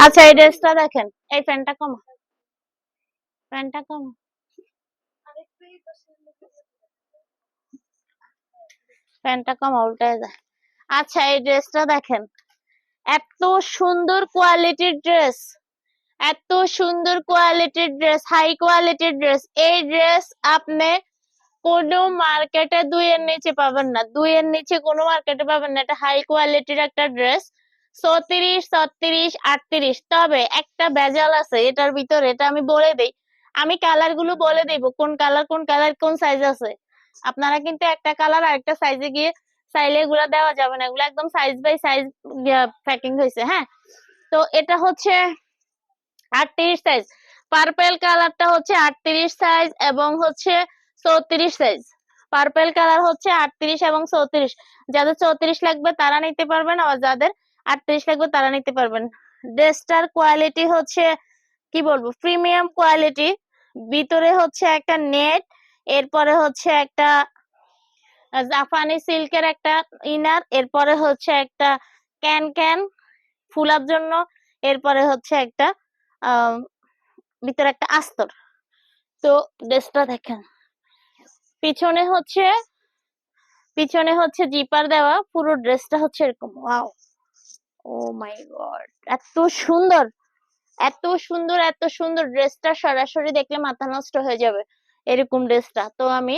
আচ্ছা এই ড্রেসটা দেখেন, এই প্যান্টটা কম, প্যান্টটা কম, প্যান্টটা কম উল্টায় যায়। আচ্ছা এই ড্রেসটা দেখেন, এত সুন্দর কোয়ালিটির ড্রেস, এত সুন্দর কোয়ালিটির ড্রেস, হাই কোয়ালিটির ড্রেস। এই ড্রেস আপনি কোনো মার্কেটে 2 এর নিচে পাবেন না, 2 এর নিচে কোনো মার্কেটে পাবেন না। এটা হাই কোয়ালিটির একটা ড্রেস। 34, 36, 38। তবে একটা ভেজাল আছে এটার ভিতরে, এটা আমি বলে দেই। আমি কালার গুলো বলে দেব, কোন কালার কোন কালার কোন সাইজ আছে। আপনারা কিন্তু একটা কালার আরেকটা সাইজে গিয়ে চাইলে এগুলা দেওয়া যাবে না, এগুলো একদম সাইজ বাই সাইজ প্যাকিং হয়েছে। হ্যাঁ, তো এটা হচ্ছে 38 সাইজ। পার্পেল কালারটা হচ্ছে 38 সাইজ এবং হচ্ছে 34 সাইজ। পার্পেল কালার হচ্ছে 38 এবং 34। যাদের 34 লাগবে তারা নিতে পারবেন, আর যাদের 38 লাগবে তারা নিতে পারবেন। ড্রেসটার কোয়ালিটি হচ্ছে কি বলবো, প্রিমিয়াম কোয়ালিটি। ভিতরে হচ্ছে একটা নেট, এরপরে হচ্ছে একটা জাপানি সিল্কের একটা ইনার, এরপরে হচ্ছে একটা ক্যান ক্যান ফুলার জন্য, এরপরে হচ্ছে একটা ভিতরে একটা আস্তর। তো ড্রেসটা দেখেন, পিছনে হচ্ছে জিপার দেওয়া, পুরো ড্রেসটা হচ্ছে এরকম। ওয়াও, ও মাই গড, এত সুন্দর, এত সুন্দর, এত সুন্দর। ড্রেসটা সরাসরি দেখলে মাথা নষ্ট হয়ে যাবে এরকম ড্রেসটা। তো আমি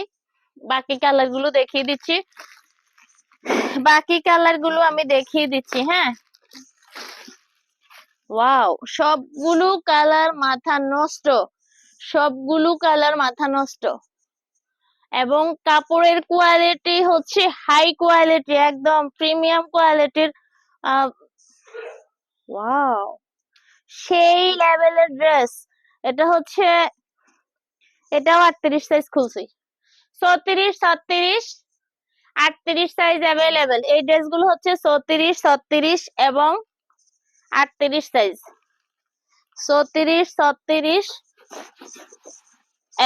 বাকি কালার গুলো দেখিয়ে দিচ্ছি, হ্যাঁ। ওয়াও, সবগুলো কালার মাথা নষ্ট, সবগুলো কালার মাথা নষ্ট। এবং কাপড়ের কোয়ালিটি হচ্ছে হাই কোয়ালিটি, একদম প্রিমিয়াম কোয়ালিটির। ওয়াও, সেই লেভেলের ড্রেস। এটা হচ্ছে, এটাও 38 সাইজ খুলছি। 34, 36, 38 সাইজ অ্যাভেলেবেল। এই ড্রেসগুলো হচ্ছে 34, 36 এবং 38 সাইজ। 34, 36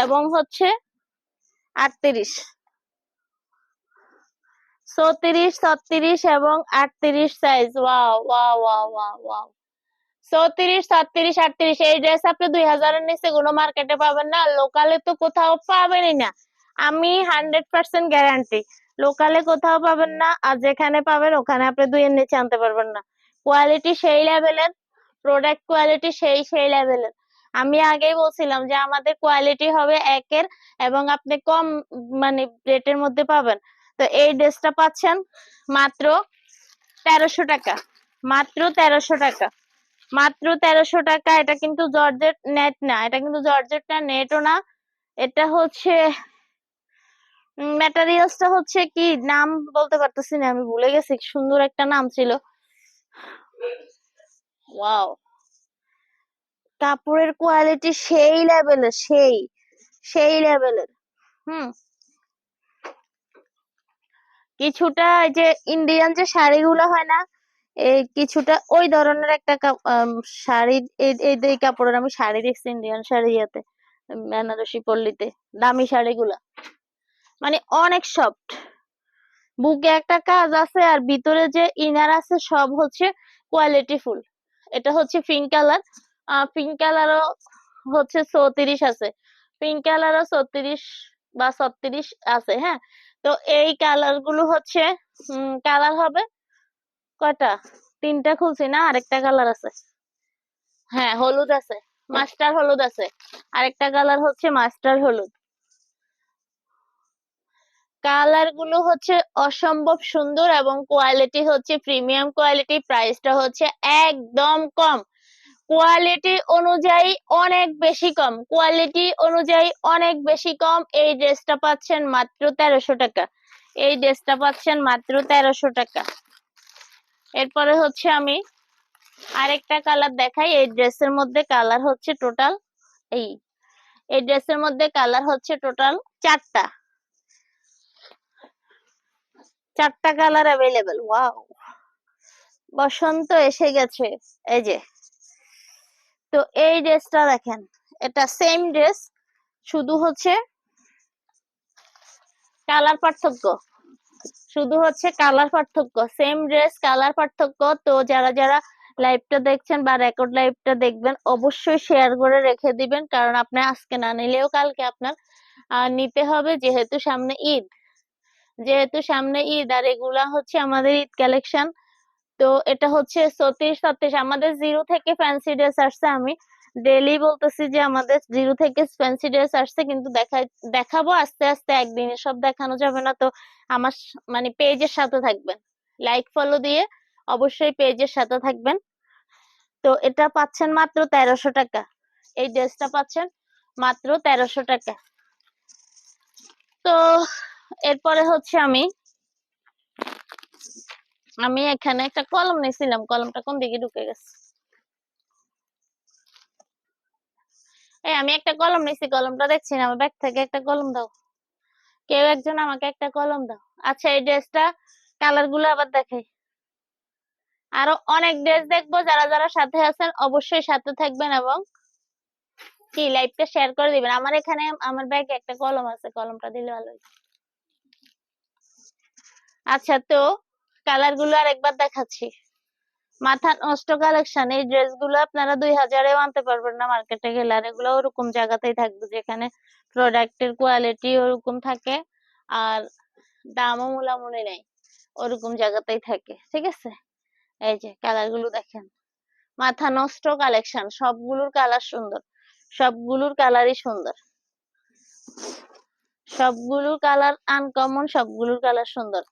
এবং হচ্ছে 38। 34, 36 এবং 38 size. Wow wow wow wow wow. 34, 36, 38। এই ড্রেস আপনি 2000 এর নিচে কোনো মার্কেটে পাবেন না, লোকালে তো কোথাও পাবেনই না। আমি 100% গ্যারান্টি, লোকালে কোথাও পাবেন না, আর যেখানে পাবেন ওখানে আপনি 2 এর নিচে আনতে পারবেন না। কোয়ালিটি সেই লেভেলের, প্রোডাক্ট কোয়ালিটি সেই লেভেলের। আমি আগেই বলছিলাম যে আমাদের কোয়ালিটি হবে একের, এবং আপনি কম মানে রেটের মধ্যে পাবেন। তো এই ড্রেসটা পাচ্ছেন মাত্র 1300 টাকা, মাত্র 1300 টাকা, মাত্র 1300 টাকা। এটা কিন্তু জর্জেট নেট না, এটা কিন্তু জর্জেট না, নেটও না। এটা হচ্ছে ম্যাটেরিয়ালসটা হচ্ছে কি, নাম বলতে পারতেছি না, আমি ভুলে গেছি, সুন্দর একটা নাম ছিল। ওয়াও, কাপড়ের কোয়ালিটি সেই লেভেলের, সেই লেভেলের। হুম, কিছুটা এই যে ইন্ডিয়ান যে শাড়িগুলো হয় না, এই কিছুটা ওই ধরনের একটা শাড়ি। এই কাপড়ের আমি শাড়ি দেখছি, ইন্ডিয়ান শাড়ি, ইয়েতে বেনারসি পল্লীতে, দামি শাড়িগুলা মানে অনেক সফট। বুকে একটা কাজ আছে, আর ভিতরে যে ইনার আছে সব হচ্ছে কোয়ালিটি ফুল। এটা হচ্ছে পিঙ্ক কালার, পিঙ্ক কালারও হচ্ছে 34 আছে, পিঙ্ক কালারও 34 বা 36 আছে। হ্যাঁ, তো এই কালার গুলো হচ্ছে কালার হবে কয়টা, 3টা খুলছি না, আরেকটা কালার আছে। হ্যাঁ, হলুদ আছে, মাস্টার হলুদ আছে, আরেকটা কালার হচ্ছে মাস্টার হলুদ। কালার গুলো হচ্ছে অসম্ভব সুন্দর এবং কোয়ালিটি হচ্ছে প্রিমিয়াম কোয়ালিটি। প্রাইসটা হচ্ছে একদম কম, কোয়ালিটি অনুযায়ী অনেক বেশি কম, কোয়ালিটি অনুযায়ী অনেক বেশি কম। এই ড্রেসটা পাচ্ছেন মাত্র 1300 টাকা, এই ড্রেসটা পাচ্ছেন মাত্র 1300 টাকা। এরপরে হচ্ছে আমি আরেকটা কালার দেখাই। এই ড্রেসের মধ্যে কালার হচ্ছে টোটাল, এই এই ড্রেসের মধ্যে কালার হচ্ছে টোটাল 4টা, 4টা কালার অ্যাভেলেবেল। ওয়াও, বসন্ত এসে গেছে, এই যে। তো এই ড্রেসটা দেখেন, এটা সেম ড্রেস, শুধু হচ্ছে কালার পার্থক্য, শুধু হচ্ছে কালার পার্থক্য, সেম ড্রেস কালার পার্থক্য। তো যারা যারা লাইভটা দেখছেন বা রেকর্ড লাইভটা দেখবেন, অবশ্যই শেয়ার করে রেখে দিবেন, কারণ আপনি আজকে না নিলেও কালকে আপনার নিতে হবে, যেহেতু সামনে ঈদ। আর এগুলা হচ্ছে আমাদের ঈদ কালেকশন। তো এটা হচ্ছে 34-36 আমাদের জিরো থেকে ফ্যান্সি ড্রেস আসছে। আমি ডেইলি বলতেছি যে আমাদের জিরো থেকে ফ্যান্সি ড্রেস আসছে, কিন্তু দেখাবো আস্তে আস্তে, একদিনে সব দেখানো যাবে না। তো আমার মানে পেজের সাথে থাকবেন, লাইক ফলো দিয়ে অবশ্যই পেজের সাথে থাকবেন। তো এটা পাচ্ছেন মাত্র 1300 টাকা, এই ড্রেসটা পাচ্ছেন মাত্র 1300 টাকা। তো এরপরে হচ্ছে আমি এখানে একটা কলম নিয়েছিলাম, কলমটা কোন দিকে ঢুকে গেছে। আমি একটা কলম নিছি, কলমটা দেখছি না, আমার ব্যাগ থেকে একটা কলম দাও, কেউ একজন আমাকে একটা কলম দাও। আচ্ছা, এই ড্রেসটা কালার গুলো আবার দেখাই। আরো অনেক ড্রেস দেখবো, যারা যারা সাথে আছেন অবশ্যই সাথে থাকবেন এবং কি লাইভটা শেয়ার করে দিবেন। আমার এখানে আমার ব্যাগে একটা কলম আছে, কলমটা দিলে ভালো হতো। আচ্ছা, তো কালার গুলো আর একবার দেখাচ্ছি। মাথা নষ্ট কালেকশন, এই ড্রেস গুলো আপনারা 2000-এও আনতে পারবেন না মার্কেটে গেলে। আর এগুলো ওরকম জায়গাতেই থাকবে যেখানে প্রোডাক্টের কোয়ালিটি ওরকম থাকে আর দামও মোলামুলি নেই, ওরকম জায়গাতেই থাকে। ঠিক আছে, এই যে কালার গুলো দেখেন, মাথা নষ্ট কালেকশন, সবগুলোর কালার সুন্দর, সবগুলোর কালারই সুন্দর, সবগুলোর কালার আনকমন, সবগুলোর কালার সুন্দর।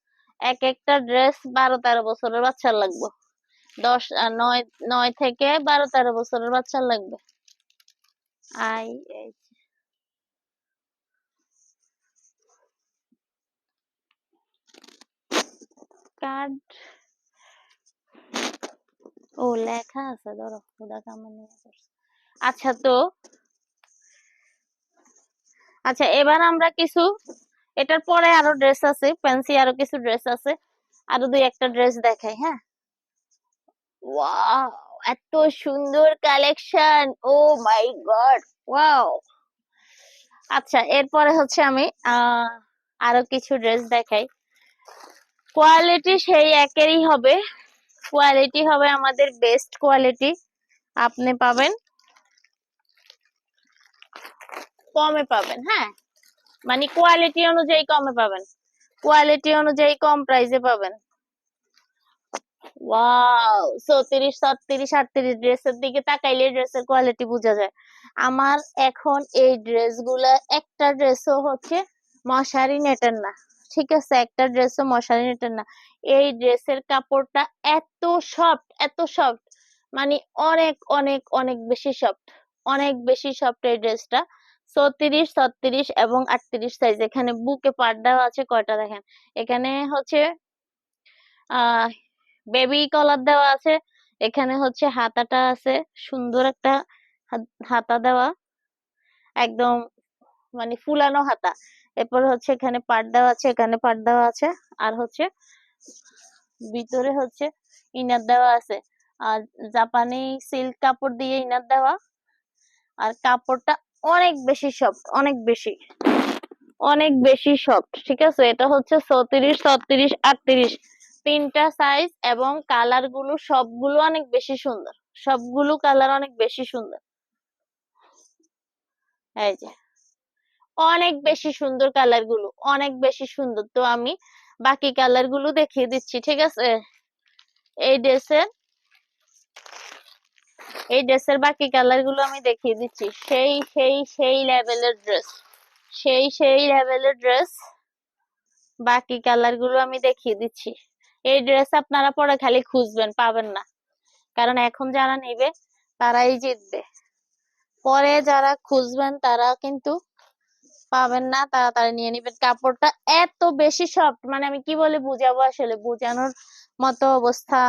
এক একটা ড্রেস 12-13 বছরের বাচ্চার লাগবে, 9 থেকে 12-13 বছরের বাচ্চার লাগবে। আই কার্ড, ও লেখা আছে, ধরো খুদা কামানি। আচ্ছা, তো আচ্ছা এবার আমরা কিছু, এটার পরে আরো ড্রেস আছে, ফ্যান্সি আরো কিছু ড্রেস আছে, আরো 2-1টা ড্রেস দেখাই। হ্যাঁ, ওয়াও, এত সুন্দর কালেকশন, ও মাই গড, ওয়াও। আচ্ছা, এরপরে হচ্ছে আমি আরো কিছু ড্রেস দেখাই। কোয়ালিটি সেই একেরই হবে, কোয়ালিটি হবে আমাদের বেস্ট কোয়ালিটি, আপনি পাবেন কমে পাবেন। হ্যাঁ, মানে কোয়ালিটি অনুযায়ী কমে পাবেন, কোয়ালিটি অনুযায়ী কম প্রাইসে পাবেন। ওয়াও, 34, 37, 38 ড্রেসের দিকে তাকাইলে ড্রেসের কোয়ালিটি বোঝা যায়। আমার এখন এই ড্রেসগুলা একটা ড্রেসও হচ্ছে মশারি নেটের না, ঠিক আছে, একটা ড্রেসও মশারি নেটের না। এই ড্রেসের কাপড়টা এত সফট, এত সফট, মানে অনেক অনেক অনেক বেশি সফট, অনেক বেশি সফট এই ড্রেসটা। 34, 36 এবং 38 সাইজ। এখানে বুকে পার্ট দেওয়া আছে কয়টা দেখেন, এখানে হচ্ছে আহ বেবি কলার দেওয়া আছে, এখানে হচ্ছে হাতাটা আছে, সুন্দর একটা হাতা দেওয়া, একদম মানে ফুলানো হাতা। এরপর হচ্ছে এখানে পাট দেওয়া আছে, এখানে পাট দেওয়া আছে, আর হচ্ছে ভিতরে হচ্ছে ইনার দেওয়া আছে, আর জাপানি সিল্ক কাপড় দিয়ে ইনার দেওয়া। আর কাপড়টা অনেক বেশি সফট, অনেক বেশি, অনেক বেশি সফট। ঠিক আছে, এটা হচ্ছে 34, 36, 38 তিনটা সাইজ, এবং কালার গুলো সবগুলো অনেক বেশি সুন্দর, সবগুলো কালার অনেক বেশি সুন্দর। এই যে অনেক বেশি সুন্দর কালার গুলো, অনেক বেশি সুন্দর। তো আমি বাকি কালার গুলো দেখিয়ে দিচ্ছি। ঠিক আছে, এই ড্রেসের এই ড্রেসের বাকি কালার গুলো আমি দেখিয়ে দিচ্ছি। সেই সেই সেই লেভেলের ড্রেস, সেই সেই লেভেলের ড্রেস, বাকি কালার গুলো আমি দেখিয়ে দিচ্ছি। এই ড্রেস আপনারা পরে খালি খুঁজবেন, পাবেন না, কারণ এখন যারা নিবে তারাই জিতবে, পরে যারা খুঁজবেন তারা কিন্তু পাবেন না, তাড়াতাড়ি নিয়ে নিবেন। কাপড়টা এত বেশি সফট, মানে আমি কি বলে বুঝাবো, আসলে বোঝানোর মতো অবস্থা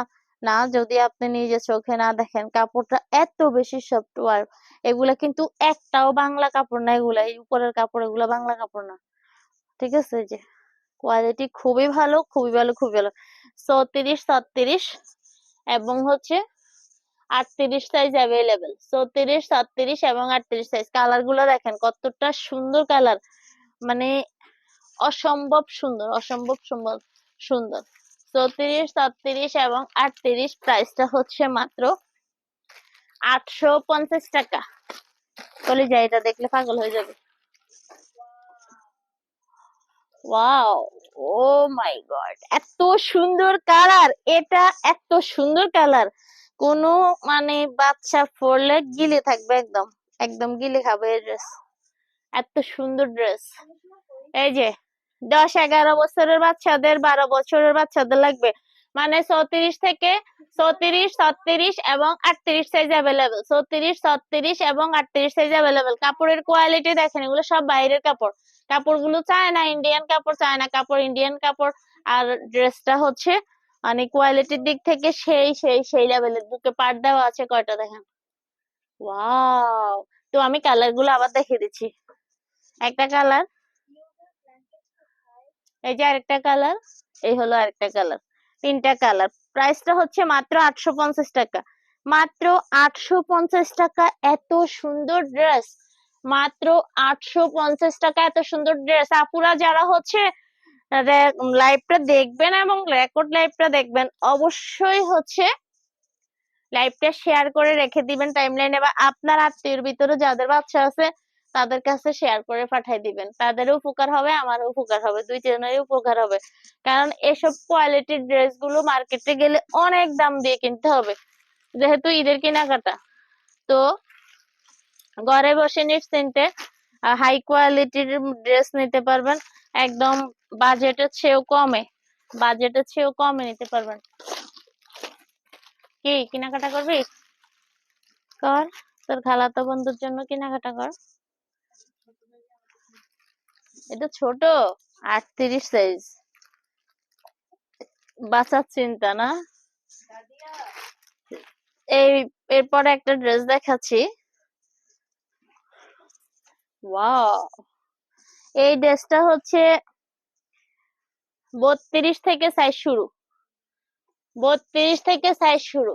না যদি আপনি নিজে চোখে না দেখেন। কাপড়টা এত বেশি সফট, আর এগুলা কিন্তু একটাও বাংলা কাপড় না, এগুলা এই উপরের কাপড়, এগুলা বাংলা কাপড় না। ঠিক আছে, যে কোয়ালিটি খুবই ভালো, খুবই ভালো, খুবই ভালো। 34, 36 এবং হচ্ছে 38 সাইজ অ্যাভেলেবেল। 34, 36 এবং 38 সাইজ। কালার গুলো দেখেন কতটা সুন্দর কালার, মানে অসম্ভব সুন্দর, অসম্ভব সুন্দর সুন্দর। 34, 36 এবং 38 প্রাইসটা হচ্ছে মাত্র 850 টাকা। কলিজা এটা দেখলে পাগল হয়ে যাবে। ওয়াও, ও মাই গড, এত সুন্দর কালার, এটা এত সুন্দর কালার, কোনো মানে বাচ্চা পরলে গিলে থাকবে, একদম একদম গিলে খাবে এই ড্রেস। এত সুন্দর ড্রেস। এই যে 10-11 বছরের বাচ্চাদের, 12 বছরের বাচ্চাদের লাগবে, মানে 34 থেকে 34, 36 এবং 38 সাইজ অ্যাভেলেবেল। 34, 36 এবং 38 সাইজ অ্যাভেলেবেল। কাপড়ের কোয়ালিটি দেখেন, এগুলো সব বাইরের কাপড়। কাপড়গুলো চায়না ইন্ডিয়ান কাপড়, চায়না কাপড় ইন্ডিয়ান কাপড়। আর ড্রেসটা হচ্ছে মানে কোয়ালিটির দিক থেকে সেই সেই সেই লেভেলের। বুকে পাট দেওয়া আছে কয়টা দেখেন। ওয়াও, তো আমি কালার গুলো আবার দেখিয়ে দিচ্ছি। একটা কালার, এই যে আরেকটা কালার, এই হলো আরেকটা কালার, তিনটা কালার। প্রাইসটা হচ্ছে মাত্র 850 টাকা। মাত্র 850 টাকা এত সুন্দর ড্রেস, মাত্র 850 টাকা এত সুন্দর ড্রেস। আপুরা যারা হচ্ছে লাইভটা দেখবেন এবং রেকর্ড লাইভটা দেখবেন, অবশ্যই হচ্ছে লাইভটা শেয়ার করে রেখে দিবেন টাইমলাইনে, বা আপনার আত্মীয়ের ভিতরে যাদের বাচ্চা আছে তাদের কাছে শেয়ার করে পাঠাই দিবেন। তাদেরও উপকার হবে, আমারও উপকার হবে, দুই জনেরই উপকার হবে। কারণ এসব কোয়ালিটির ড্রেস গুলো মার্কেটে গেলে অনেক দাম দিয়ে কিনতে হবে, যেহেতু ঈদের কেনাকাটা। তো ঘরে বসে নিশ্চিন্তে হাই কোয়ালিটির ড্রেস নিতে পারবেন, একদম বাজেটের চেয়েও কমে, বাজেটের চেয়েও কমে নিতে পারবেন। কি কেনাকাটা করবি? কর, তোর খালাতো বন্ধুর জন্য কেনাকাটা কর। এটা ছোট, 38 সাইজ, বাচ্চার চিন্তা না। এই এরপরে একটা ড্রেস দেখাচ্ছি। ওয়াও, এই ড্রেসটা হচ্ছে 32 থেকে সাইজ শুরু, 32 থেকে সাইজ শুরু,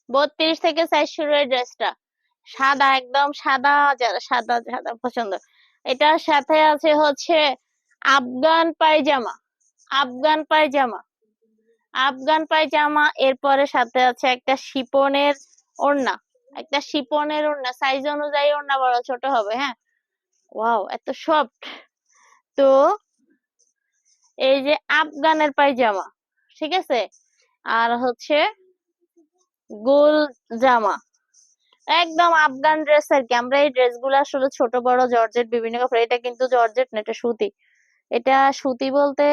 32 থেকে সাইজ শুরু। এই ড্রেসটা সাদা, একদম সাদা, যারা সাদা সাদা পছন্দ। এটার সাথে আছে হচ্ছে আফগান পায়জামা, আফগান পায়জামা, আফগান পায়জামা। এরপরে সাথে আছে একটা শিপনের ওড়না, একটা শিপনের ওড়না। সাইজ অনুযায়ী ওড়না বড় ছোট হবে। হ্যাঁ, ওয়াও, এত সফট। তো এই যে আফগানের পায়জামা, ঠিক আছে, আর হচ্ছে গোল জামা, একদম আফগান ড্রেস আর কি। আমরা এই ড্রেস গুলো আসলে ছোট বড় জর্জেট বিভিন্ন কাপড়, এটা কিন্তু জর্জেট না, এটা সুতি। এটা সুতি বলতে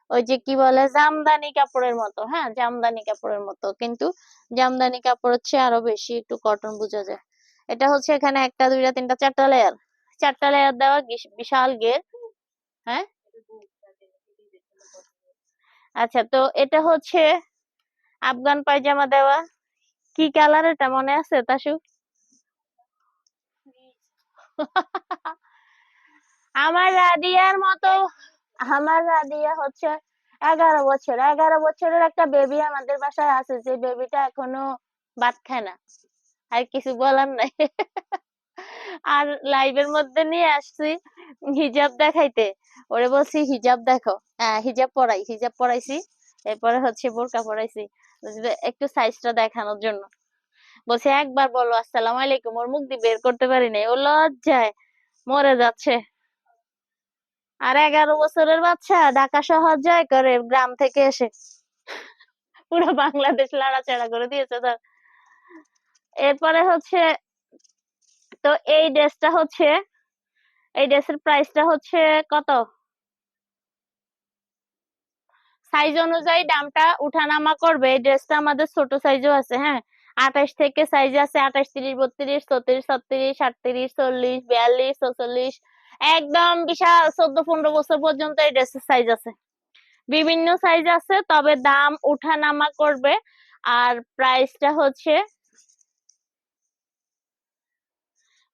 ওই যে কি বলে জামদানি কাপড়ের মতো। হ্যাঁ, জামদানি কাপড়ের মতো, কিন্তু জামদানি কাপড় হচ্ছে আরো বেশি একটু কটন বোঝা যায়। এটা হচ্ছে এখানে একটা দুইটা তিনটা চারটা লেয়ার, চারটা লেয়ার দেওয়া, বিশাল গের। হ্যাঁ, আচ্ছা, তো এটা হচ্ছে আফগান পায়জামা দেওয়া। কি কালার এটা মনে আছে তাসু? আমার রাদিয়ার মতো, আমার রাদিয়া হচ্ছে 11 বছর, 11 বছরের একটা বেবি আমাদের বাসায় আছে, যে বেবিটা এখনো ভাত খায় না। আর কিছু বলার নাই। আর লাইভের মধ্যে নিয়ে আসছি হিজাব দেখাইতে, ওরে বলছি হিজাব দেখো, হ্যাঁ হিজাব পরাই, হিজাব পরাইছি, এরপরে হচ্ছে বোরকা পরাইছি, যে একটু সাইজটা দেখানোর জন্য। বলছে একবার বলো আসসালামু আলাইকুম, ওর মুখ দিয়ে বের করতে পারি নাই, ও লজ্জায় মরে যাচ্ছে। আর 11 বছরের বাচ্চা ঢাকা শহর জয় করে গ্রাম থেকে এসে পুরো বাংলাদেশ লাড়াচাড়া করে দিয়েছে ধর। এরপরে হচ্ছে, তো এই ড্রেসটা হচ্ছে, এই ড্রেসের প্রাইসটা হচ্ছে কত, সাইজ অনুযায়ী দামটা উঠানামা করবে। এই ড্রেসটা আমাদের ছোট সাইজও আছে। হ্যাঁ, 28 থেকে সাইজ আছে, 28, 30, 32, 34, 36, 38, 40, 42, 44, একদম বিশাল 14-15 বছর পর্যন্ত এই ড্রেসের সাইজ আছে। বিভিন্ন সাইজ আছে, তবে দাম উঠানামা করবে। আর প্রাইসটা হচ্ছে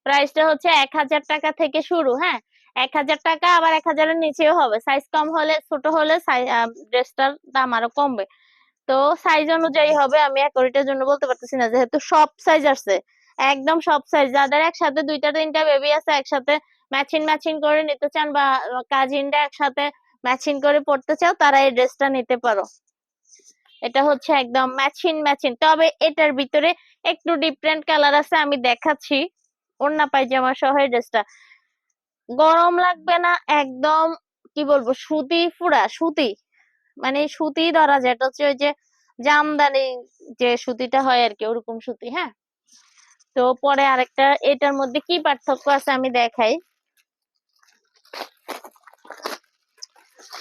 1000 টাকা থেকে শুরু। হ্যাঁ, 1000 টাকা, আবার 1000-এর নিচেও হবে। সাইজ কম হলে, ছোট হলে ড্রেসটার দাম আরো কমবে। তো সাইজ অনুযায়ী হবে, আমি একুরেটের জন্য বলতে পারতেছি না, যেহেতু সব সাইজ আছে, একদম সব সাইজ। যাদের একসাথে দুইটা তিনটা বেবি আছে, একসাথে ম্যাচিং ম্যাচিং করে নিতে চান, বা কাজিনরা একসাথে ম্যাচিং করে পড়তে চাও তারা এই ড্রেসটা নিতে পারো। এটা হচ্ছে একদম ম্যাচিং ম্যাচিং, তবে এটার ভিতরে একটু ডিফারেন্ট কালার আছে, আমি দেখাচ্ছি। ওড়না পায়জামা সহ এই ড্রেসটা গরম লাগবে না একদম। কি বলবো, সুতি, পুরা সুতি, মানে সুতি ধরা যায়, এটা হচ্ছে ওই যে জামদানি যে সুতিটা হয় আর কি, ওরকম সুতি। হ্যাঁ, তো পরে আরেকটা, এটার মধ্যে কি পার্থক্য আছে আমি দেখাই।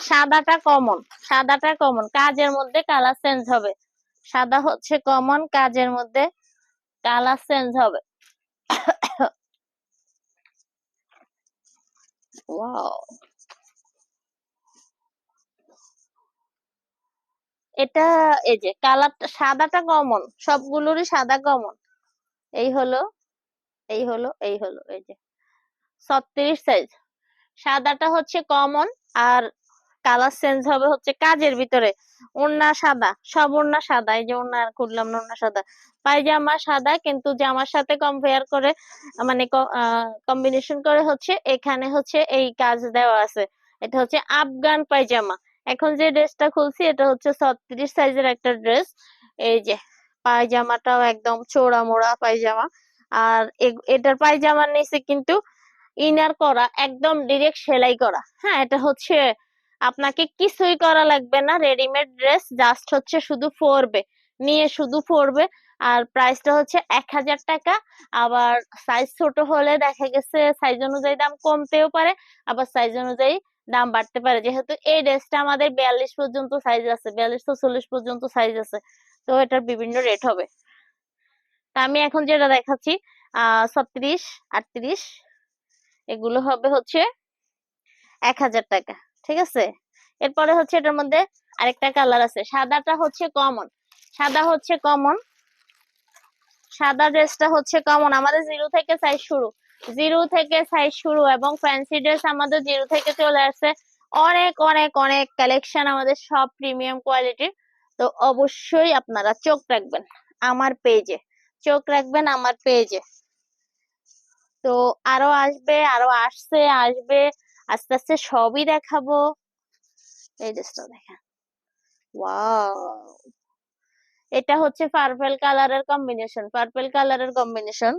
সাদাটা কমন, সাদাটা কমন, কাজের মধ্যে কালার চেঞ্জ হবে। সাদা হচ্ছে কমন, কাজের মধ্যে কালার চেঞ্জ হবে। ওয়াও, এটা এই যে কালারটা, সাদাটা কমন, সবগুলোরই সাদা কমন। এই হলো, এই হলো, এই হলো, এই যে 36 সাইজ। সাদাটা হচ্ছে কমন, আর কালার চেঞ্জ হবে হচ্ছে কাজের ভিতরে। ওড়না সাদা, সব ওড়না সাদা, এই যে ওড়না খুললাম না, ওড়না সাদা। পায়জামা সাদা, কিন্তু জামার সাথে কম্পেয়ার করে, মানে কম্বিনেশন করে হচ্ছে এখানে হচ্ছে এই কাজ দেওয়া আছে। এটা হচ্ছে আফগান পায়জামা। এখন যে ড্রেসটা খুলছি এটা হচ্ছে 36 সাইজের একটা ড্রেস। এই যে পায়জামাটাও একদম চওড়া মোড়া পায়জামা। আর এটার পায়জামার নিচে কিন্তু ইনার করা, একদম ডিরেক্ট সেলাই করা। হ্যাঁ, এটা হচ্ছে আপনাকে কিছুই করা লাগবে না, রেডিমেড ড্রেস, জাস্ট হচ্ছে শুধু পরবে, নিয়ে শুধু পরবে। আর প্রাইসটা হচ্ছে 1000 টাকা। আবার সাইজ ছোট হলে দেখা গেছে সাইজ অনুযায়ী দাম কমতেও পারে, আবার সাইজ অনুযায়ী দাম বাড়তে পারে। যেহেতু এই ড্রেসটা আমাদের 42 পর্যন্ত সাইজ আছে, 42 থেকে 40 পর্যন্ত সাইজ আছে, তো এটার বিভিন্ন রেট হবে। তা আমি এখন যেটা দেখাচ্ছি 36, 38, এগুলো হবে হচ্ছে 1000 টাকা। ঠিক আছে, এরপরে হচ্ছে এটার মধ্যে আরেকটা কালার আছে, সাদাটা হচ্ছে কমন। সাদা হচ্ছে কমন, সাদা ড্রেসটা হচ্ছে কমন। আমাদের 0 থেকে সাইজ শুরু, 0 থেকে সাইজ শুরু, এবং ফ্যান্সি ড্রেস আমাদের 0 থেকে চলে আসছে। অনেক অনেক অনেক কালেকশন আমাদের, সব প্রিমিয়াম কোয়ালিটির। তো অবশ্যই আপনারা চোখ রাখবেন আমার পেজে, চোখ রাখবেন আমার পেজে। তো আরো আসবে, আরো আসছে, আসবে, আস্তে আস্তে সবই দেখাবো। এই ড্রেসটা দেখেন, ওয়াও, এটা হচ্ছে পার্পল কালারের কম্বিনেশন, পার্পল কালারের কম্বিনেশন,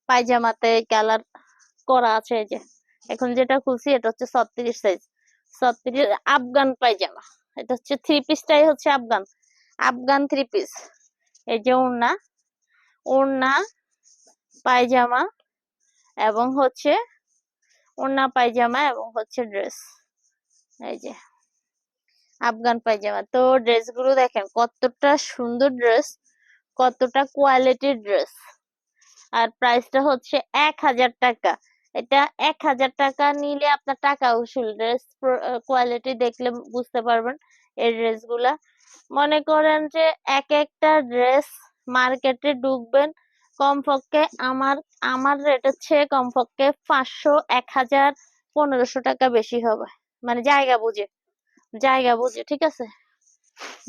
পায়জামাতে কালার করা আছে। এই যে এখন যেটা খুলছি এটা হচ্ছে 36 সাইজ, 36 আফগান পায়জামা। এটা হচ্ছে থ্রি পিসটাই হচ্ছে আফগান, আফগান থ্রি পিস। এই যে ওড়না, ওড়না পায়জামা, এবং হচ্ছে ওড়না পায়জামা, এবং হচ্ছে ড্রেস। এই যে আফগান পায়জামা। তো ড্রেস গুলো দেখেন কতটা সুন্দর ড্রেস, কতটা কোয়ালিটির ড্রেস। আর প্রাইসটা হচ্ছে 1000 টাকা। এটা 1000 টাকা নিলে আপনার টাকা উসুল। ড্রেস কোয়ালিটি দেখলে বুঝতে পারবেন এই ড্রেস গুলা। মনে করেন যে এক একটা ড্রেস মার্কেটে ঢুকবেন কমপক্ষে, আমার আমার রেট হচ্ছে কমপক্ষে 500, 1000, 1500 টাকা বেশি হবে, মানে জায়গা বুঝে, জায়গা বুঝে, ঠিক আছে,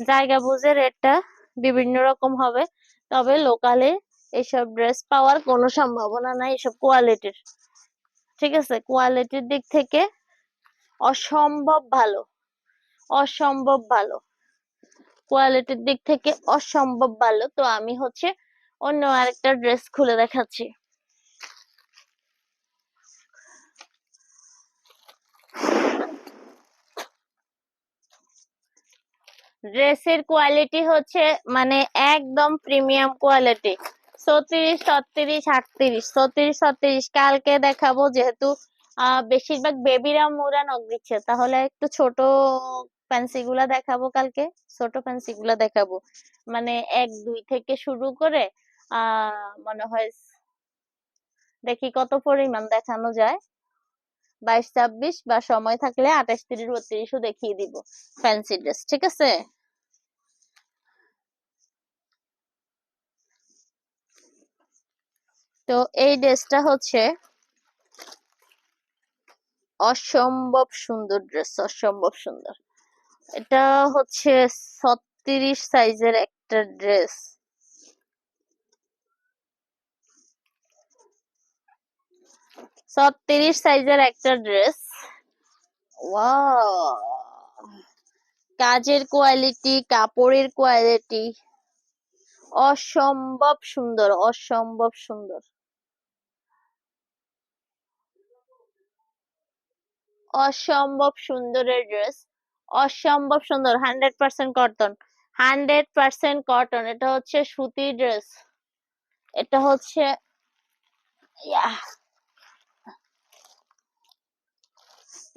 জায়গা বুঝে রেটটা বিভিন্ন রকম হবে। তবে লোকালে এইসব ড্রেস পাওয়ার কোনো সম্ভাবনা নাই এসব কোয়ালিটির। ঠিক আছে, কোয়ালিটির দিক থেকে অসম্ভব ভালো, অসম্ভব ভালো, কোয়ালিটির দিক থেকে অসম্ভব ভালো। তো আমি হচ্ছে অন্য আরেকটা ড্রেস খুলে দেখাচ্ছি। ড্রেসের কোয়ালিটি হচ্ছে মানে একদম প্রিমিয়াম কোয়ালিটি। 34, 36, 38, 34, 36 কালকে দেখাবো, যেহেতু বেশিরভাগ বেবিরা মোরা নখ দিচ্ছে, তাহলে একটু ছোট ফ্যান্সি গুলা দেখাবো কালকে, ছোট ফ্যান্সি গুলা দেখাবো। মানে 1, 2 থেকে শুরু করে মনে হয় দেখি কত পরিমাণ দেখানো যায়, 22, 26, বা সময় থাকলে 28, 30, 32ও দেখিয়ে দিব ফ্যান্সি ড্রেস। ঠিক আছে, তো এই ড্রেসটা হচ্ছে অসম্ভব সুন্দর ড্রেস, অসম্ভব সুন্দর। এটা হচ্ছে 36 সাইজের একটা ড্রেস, 36 সাইজের একটা ড্রেস। ওয়াও, কাজের কোয়ালিটি, কাপড়ের কোয়ালিটি অসম্ভব সুন্দর, অসম্ভব সুন্দর, অসম্ভব সুন্দরের ড্রেস, অসম্ভব সুন্দর। 100% কটন, 100% কটন। এটা হচ্ছে সুতির ড্রেস, এটা হচ্ছে ইয়াহ,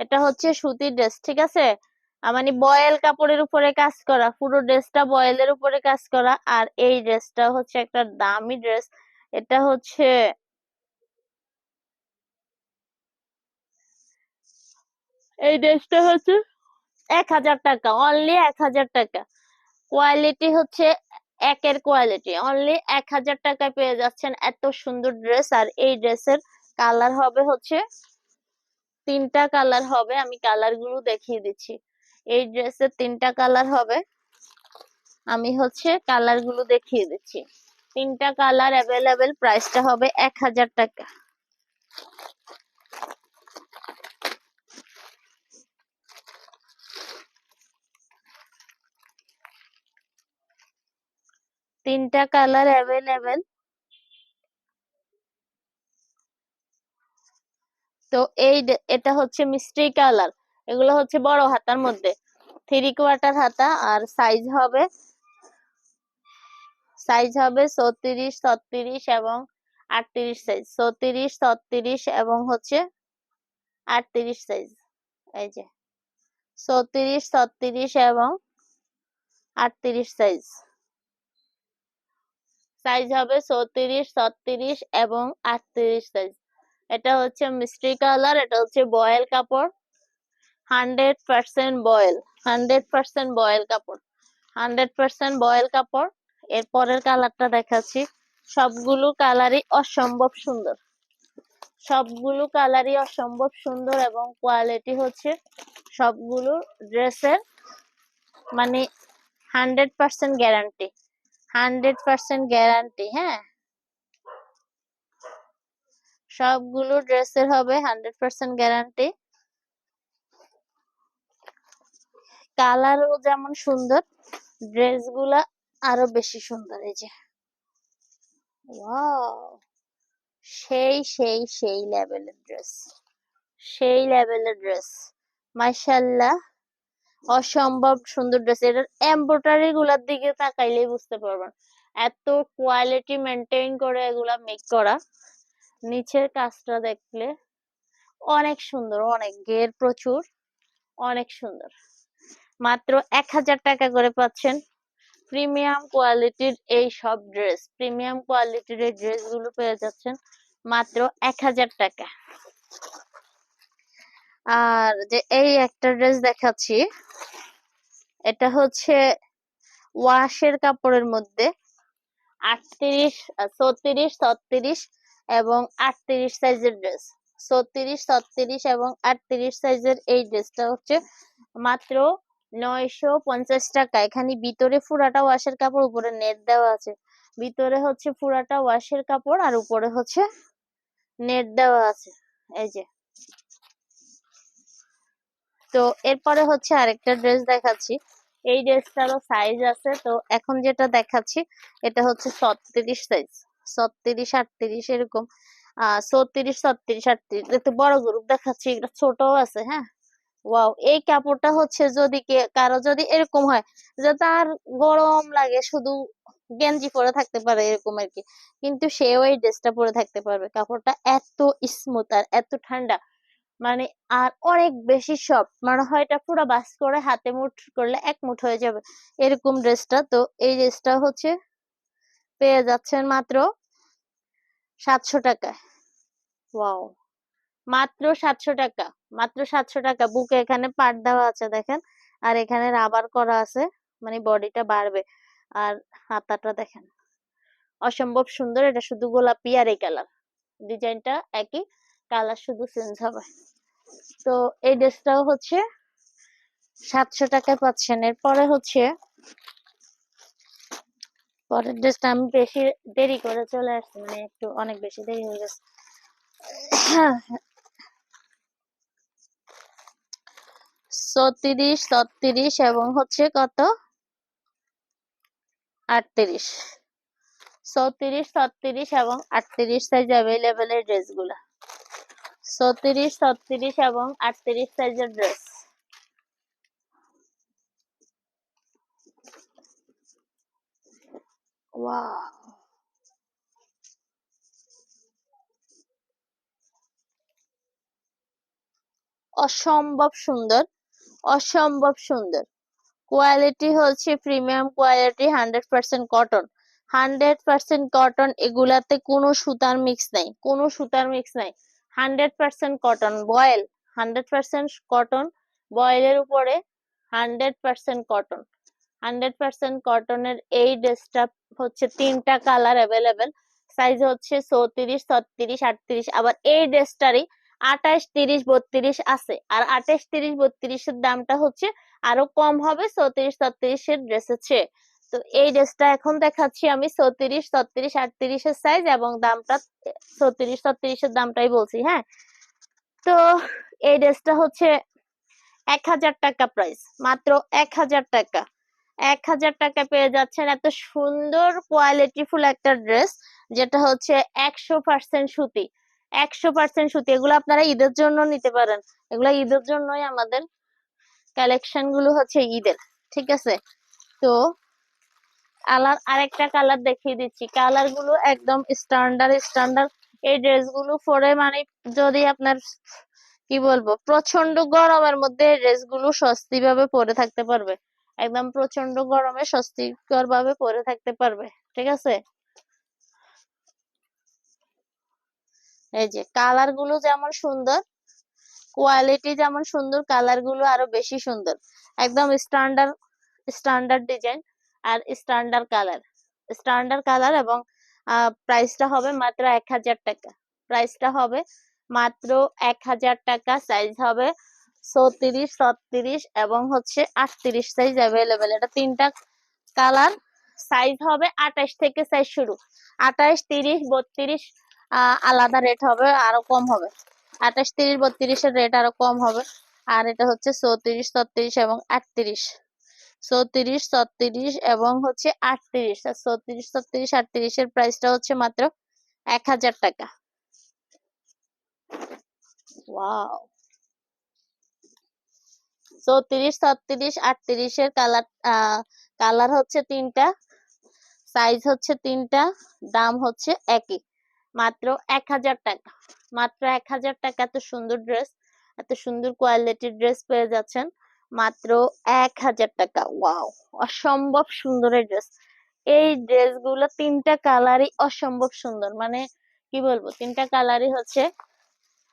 এটা হচ্ছে সুতির ড্রেস, ঠিক আছে। মানে বয়েল কাপড়ের উপরে কাজ করা, পুরো ড্রেসটা বয়েলের উপরে কাজ করা। আর এই ড্রেসটা হচ্ছে একটা দামি ড্রেস। এটা হচ্ছে, এই ড্রেসটা হচ্ছে 1000 টাকা, অনলি 1000 টাকা। কোয়ালিটি হচ্ছে একের কোয়ালিটি, অনলি 1000 টাকায় পেয়ে যাচ্ছেন এত সুন্দর ড্রেস। আর এই ড্রেসের কালার হবে হচ্ছে 3টা কালার হবে, আমি কালার গুলো দেখিয়ে দিচ্ছি। এই ড্রেসের 3টা কালার হবে, আমি হচ্ছে কালার গুলো দেখিয়ে দিচ্ছি। 3টা কালার অ্যাভেলেবেল, প্রাইসটা হবে 1000 টাকা। 3টা কালার অ্যাভেলেবেল। তো এটা হচ্ছে মিষ্টি কালার, এগুলো হচ্ছে বড় হাতার মধ্যে, 3/4 হাতা। আর সাইজ হবে 34, 36 এবং 38 সাইজ, 34, 36 এবং হচ্ছে 38 সাইজ। এই যে 34, 36 এবং 38 সাইজ, সাইজ হবে 34, 36 এবং 38 সাইজ। এটা হচ্ছে মিষ্টি কালার, এটা হচ্ছে বয়েল কাপড়, 100% বয়েল, 100% বয়েল কাপড়, 100% বয়েল কাপড়। এর পরের কালারটা দেখাচ্ছি। সবগুলো কালারই অসম্ভব সুন্দর, সবগুলো কালারই অসম্ভব সুন্দর এবং কোয়ালিটি হচ্ছে সবগুলো ড্রেসের মানে 100% গ্যারান্টি, 100% গ্যারান্টি। হ্যাঁ, সবগুলো ড্রেসের হবে 100% গ্যারান্টি। কালারও যেমন সুন্দর, ড্রেসগুলা আরো বেশি সুন্দর। এই যে ওয়াও, সেই সেই সেই লেভেলের ড্রেস, সেই লেভেলের ড্রেস, মাশাআল্লাহ, অসম্ভব সুন্দর ড্রেস। এটার এমব্রয়ডারি গুলার দিকে তাকাইলেই বুঝতে পারবেন এত কোয়ালিটি মেনটেন করে এগুলা মেক করা। নিচের কাজটা দেখলে অনেক সুন্দর, অনেক ঘের প্রচুর, অনেক সুন্দর। মাত্র 1000 টাকা করে পাচ্ছেন প্রিমিয়াম কোয়ালিটির এই সব ড্রেস, প্রিমিয়াম কোয়ালিটির এই ড্রেস গুলো পেয়ে যাচ্ছেন মাত্র 1000 টাকা। আর যে এই একটা ড্রেস দেখাচ্ছি, এটা হচ্ছে ওয়াশের কাপড়ের মধ্যে 38, 34, 36 এবং 38 সাইজের ড্রেস, 34, 36 এবং 38 সাইজের এই ড্রেসটা হচ্ছে মাত্র 950 টাকা। এখানে ভিতরে পুরাটা ওয়াশের কাপড়, উপরে নেট দেওয়া আছে। ভিতরে হচ্ছে পুরাটা ওয়াশের কাপড় আর উপরে হচ্ছে নেট দেওয়া আছে। এই যে, তো এরপরে হচ্ছে আরেকটা ড্রেস দেখাচ্ছি। এই ড্রেসটারও সাইজ আছে, তো এখন যেটা দেখাচ্ছি এটা হচ্ছে 36 সাইজ, 36, 38 এরকম। 36, 36, 38 একটু বড় গ্রুপ দেখাচ্ছি, এটা ছোটও আছে। হ্যাঁ, ওয়াও, এই কাপড়টা হচ্ছে যদি কারো যদি এরকম হয় যে তার গরম লাগে, শুধু গেঞ্জি পরে থাকতে পারে এরকম আর কি, কিন্তু সেও এই ড্রেসটা পরে থাকতে পারবে। কাপড়টা এত স্মুথ আর এত ঠান্ডা, মানে আর অনেক বেশি সফট, মনে হয় এটা পুরো বাস করে হাতে মুঠ করলে এক মুঠ হয়ে যাবে এরকম ড্রেসটা। তো এই ড্রেসটা হচ্ছে পেয়ে যাচ্ছেন মাত্র 700 টাকায়। ওয়াও, মাত্র 700 টাকা, মাত্র 700 টাকা। বুকে এখানে পাট দেওয়া আছে দেখেন, আর এখানে রাবার করা আছে, মানে বডিটা বাড়বে। আর হাতাটা দেখেন অসম্ভব সুন্দর, এটা শুধু গোলাপি আর এই কালার, ডিজাইনটা একই, কালার শুধু চেঞ্জ হবে। তো এই ড্রেসটাও হচ্ছে 700 টাকায় পাচ্ছেন। এরপরে হচ্ছে পরের ড্রেসটা, আমি বেশি দেরি করে চলে আসছি, মানে একটু অনেক বেশি দেরি হয়ে গেছে। 34, 36 এবং হচ্ছে কত 38। 34, 36 এবং 38 সাইজ অ্যাভেলেবেল এই ড্রেসগুলো। 34, 36 এবং 38 সাইজের ড্রেস। ওয়াও, অসম্ভব সুন্দর, অসম্ভব সুন্দর। কোয়ালিটি হচ্ছে প্রিমিয়াম কোয়ালিটি, 100% কটন, 100% কটন। এগুলাতে কোনো সুতার মিক্স নাই, কোনো সুতার মিক্স নাই, 100% কটন বয়েল, 100% কটন বয়েলের উপরে 100% কটন। 100% কটনের এই ড্রেসটা হচ্ছে 3টা কালার অ্যাভেলেবেল, সাইজ হচ্ছে 34, 36, 38। আবার এই ড্রেসটারই 28, 30, 32 আছে। আর 28, 30, 32 এর দামটা হচ্ছে আরো কম হবে 34, 36 এর ড্রেসের চেয়ে। তো এই ড্রেসটা এখন দেখাচ্ছি আমি 34, 36, 38 এর সাইজ এবং দামটা 34, 36 এর দামটাই বলছি, হ্যাঁ। তো এই ড্রেসটা হচ্ছে 1000 টাকা প্রাইস, মাত্র 1000 টাকা। 1000 টাকা পেয়ে যাচ্ছেন এত সুন্দর কোয়ালিটিফুল একটা ড্রেস, যেটা হচ্ছে 100% সুতি, 100% সুতি। এগুলো আপনারা ঈদের জন্য নিতে পারেন, এগুলো ঈদের জন্যই আমাদের কালেকশন গুলো হচ্ছে ঈদের, ঠিক আছে। তো আরেকটা কালার দেখিয়ে দিচ্ছি, কালার গুলো একদম স্ট্যান্ডার্ড স্ট্যান্ডার্ড। এই ড্রেস গুলো পরে মানে যদি আপনার কি বলবো, প্রচন্ড গরমের মধ্যে এই ড্রেস গুলো স্বস্তি ভাবে পরে থাকতে পারবে, একদম প্রচন্ড গরমে স্বস্তিকর ভাবে পরে থাকতে পারবে, ঠিক আছে। এই যে কালার গুলো যেমন সুন্দর, কোয়ালিটি যেমন সুন্দর, কালার গুলো আরো বেশি সুন্দর। একদম স্ট্যান্ডার্ড স্ট্যান্ডার্ড ডিজাইন আর স্ট্যান্ডার্ড কালার, স্ট্যান্ডার্ড কালার। এবং প্রাইসটা হবে মাত্র 1000 টাকা, প্রাইসটা হবে মাত্র 1000 টাকা। সাইজ হবে 34, 36 এবং হচ্ছে 38 সাইজ অ্যাভেলেবেল। এটা 3টা কালার, সাইজ হবে 28 থেকে সাইজ শুরু, 28, 30, 32 আলাদা রেট হবে, আরো কম হবে। 28, 30, 32 এর রেট আরো কম হবে। আর এটা হচ্ছে 34, 36 এবং 38, 34, 36 এবং হচ্ছে 38। 34, 36, 38 এর প্রাইসটা হচ্ছে মাত্র 1000 টাকা। ওয়াও, 34, 36, 38 এর কালার হচ্ছে 3টা, সাইজ হচ্ছে 3টা, দাম হচ্ছে একই, মাত্র 1000 টাকা, মাত্র 1000 টাকা। এত সুন্দর ড্রেস, এত সুন্দর কোয়ালিটির ড্রেস পেয়ে যাচ্ছেন মাত্র 1000 টাকা। ওয়াও, অসম্ভব সুন্দর এই ড্রেস। এই ড্রেসগুলো 3টা কালারই অসম্ভব সুন্দর, মানে কি বলবো, 3টা কালারই হচ্ছে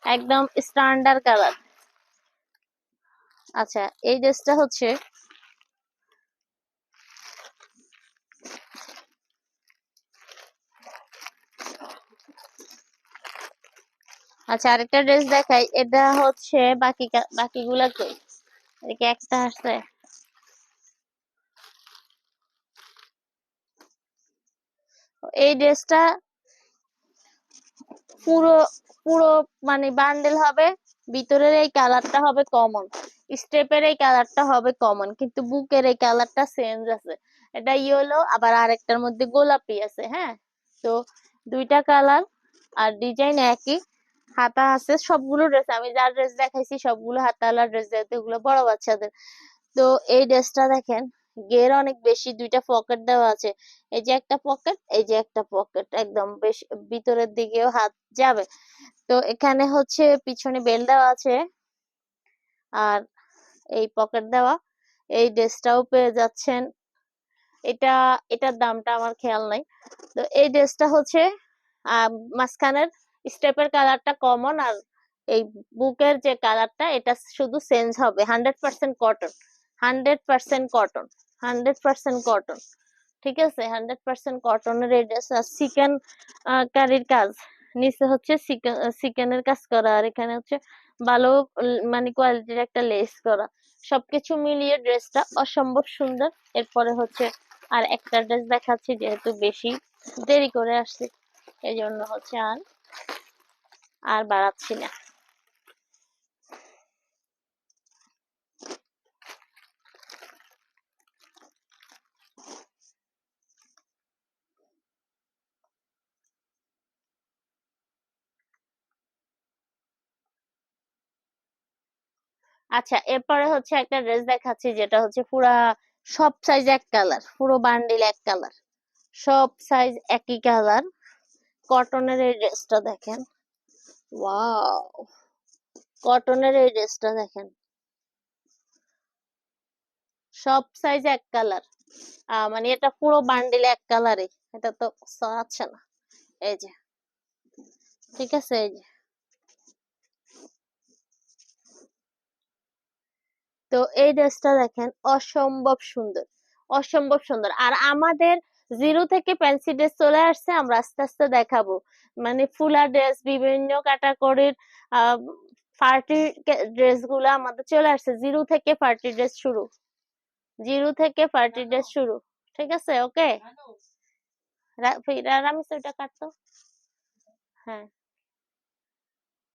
একদম স্ট্যান্ডার্ড কালার। আচ্ছা, এই ড্রেসটা হচ্ছে আচ্ছা, আরেকটা ড্রেস দেখাই। এটা হচ্ছে বাকিগুলা কই, এদিকে একটা আছে। এই ড্রেসটা পুরো পুরো মানে বান্ডেল হবে, ভিতরের এই কালারটা হবে কমন, স্টেপের এই কালারটা হবে কমন, কিন্তু বুকের এই কালারটা চেঞ্জ আছে। এটা ইয়েলো, আবার আরেকটার মধ্যে গোলাপি আছে, হ্যাঁ। তো 2টা কালার আর ডিজাইন একই। হাতা আছে সবগুলো ড্রেস, আমি যার ড্রেস দেখাইছি সবগুলো হাতাওয়ালা ড্রেস, যেহেতু এগুলো বড় বাচ্চাদের। তো এই ড্রেসটা দেখেন, ঘের অনেক বেশি, 2টা পকেট দেওয়া আছে। এই যে একটা পকেট, এই যে একটা পকেট, একদম বেশ ভিতরের দিকেও হাত যাবে। তো এখানে হচ্ছে পিছনে বেল দেওয়া আছে আর এই পকেট দেওয়া। এই ড্রেসটাও পেয়ে যাচ্ছেন, এটা এটার দামটা আমার খেয়াল নাই। তো এই ড্রেসটা হচ্ছে মাঝখানের স্টেপের কালারটা কমন, আর এই বুকের যে কালারটা এটা শুধু চেঞ্জ হবে। 100% কটন, 100% কটন, 100% কটন, ঠিক আছে। 100% কটনের এই ড্রেস। আর চিকেন কারির কাজ, নিচে হচ্ছে চিকেনের কাজ করা, আর এখানে হচ্ছে ভালো মানে কোয়ালিটির একটা লেস করা। সবকিছু মিলিয়ে ড্রেসটা অসম্ভব সুন্দর। এরপরে হচ্ছে আর একটা ড্রেস দেখাচ্ছি, যেহেতু বেশি দেরি করে আসছি এই জন্য হচ্ছে আর আর বাড়াচ্ছি না। আচ্ছা, এরপরে হচ্ছে একটা ড্রেস দেখাচ্ছি যেটা হচ্ছে পুরা সব সাইজ এক কালার, পুরো বান্ডিল এক কালার, সব সাইজ একই কালার। কটনের এই ড্রেসটা দেখেন, ওয়াও! কটনের এই ড্রেসটা দেখেন, সব সাইজ এক কালার। মানে এটা পুরো বান্ডিল এক কালারে, এটা তো আছে না, এই যে, ঠিক আছে, এই যে। তো এই ড্রেসটা দেখেন, অসম্ভব সুন্দর, অসম্ভব সুন্দর। আর আমাদের জিরো থেকে ফ্যান্সি ড্রেস চলে আসছে, আমরা আস্তে আস্তে দেখাবো। মানে ফুলা ড্রেস, বিভিন্ন ক্যাটাগরির পার্টি ড্রেস গুলো আমাদের চলে আসছে, জিরো থেকে পার্টি ড্রেস শুরু, জিরো থেকে পার্টি ড্রেস শুরু। ঠিক আছে, ওকে। রামিস, ওইটা কাটতো। হ্যাঁ,